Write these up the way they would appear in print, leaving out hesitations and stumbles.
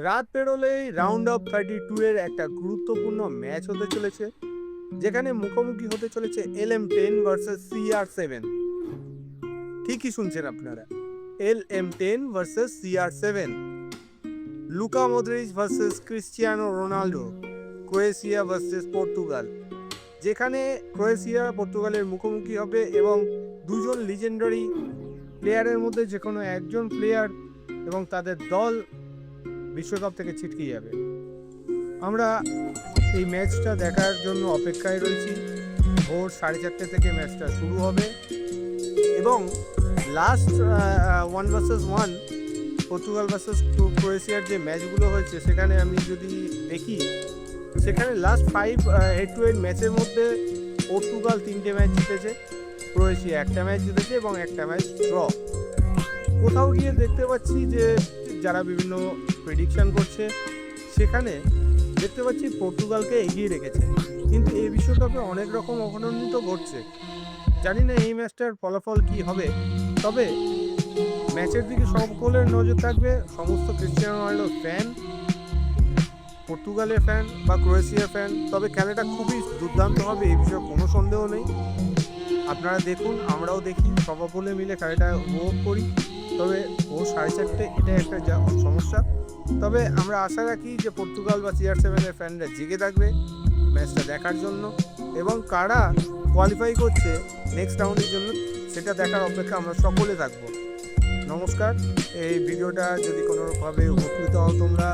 রাত পেরোলেই round of 32 এর একটা গুরুত্বপূর্ণ ম্যাচ হতে চলেছে, যেখানে মুখোমুখি হতে চলেছে LM10 ভার্সেস CR7। ঠিকই শুনছেন আপনারা, LM10 versus CR7। Luka Modric versus Cristiano Ronaldo, Croatia versus Portugal. যেখানে ক্রোয়েশিয়া পর্তুগালের মুখোমুখি হবে এবং দুজন লিজেন্ডারি প্লেয়ারের মধ্যে যে কোনো একজন প্লেয়ার এবং তাদের দল বিশ্বকাপ থেকে ছিটকে যাবে। আমরা এই ম্যাচটা দেখার জন্য অপেক্ষায় রয়েছি। ভোর 4:30 থেকে ম্যাচটা শুরু হবে এবং লাস্ট 1 ভার্সেস 1 পর্তুগাল ভার্সেস ক্রোয়েশিয়ার যে ম্যাচগুলো হয়েছে, সেখানে আমি যদি দেখি, সেখানে লাস্ট 5 হেড-টু-হেড ম্যাচের মধ্যে পর্তুগাল 3টে ম্যাচ জিতেছে, ক্রোয়েশিয়া 1টা ম্যাচ জিতেছে এবং 1টা ম্যাচ ড্র। কোথাও গিয়ে দেখতে পাচ্ছি যে যারা বিভিন্ন প্রেডিকশন করছে, সেখানে দেখতে পাচ্ছি পর্তুগালকে এগিয়ে রেখেছে, কিন্তু এই বিশ্বকাপে অনেক রকম অঘটন তো ঘটছে। জানি না এই ম্যাচটার ফলাফল কি হবে, তবে ম্যাচের দিকে সকলের নজর থাকবে। সমস্ত ক্রিস্টিয়ানো রোনাল্ডোর ফ্যান, পর্তুগালের ফ্যান বা ক্রোয়েশিয়ার ফ্যান। তবে খেলাটা খুবই দুর্দান্ত হবে, এই বিষয়ে কোনো সন্দেহ নেই। আপনারা দেখুন, আমরাও দেখি, সকলে মিলে খেলাটা উপভোগ করি। তবে ও 4:30 এটা একটা সমস্যা। তবে আমরা আশা রাখি যে পর্তুগাল বা CR7 এর ফ্যানরা জেগে থাকবে ম্যাচটা দেখার জন্য, এবং কারা কোয়ালিফাই করছে নেক্সট রাউন্ডের জন্য সেটা দেখার অপেক্ষা আমরা সকলে থাকবো। নমস্কার। এই ভিডিওটা যদি কোনোভাবে উপকৃত হও, তোমরা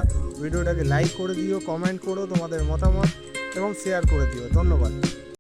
ভিডিওটাকে লাইক করে দিও, কমেন্ট করো তোমাদের মতামত এবং শেয়ার করে দিও। ধন্যবাদ।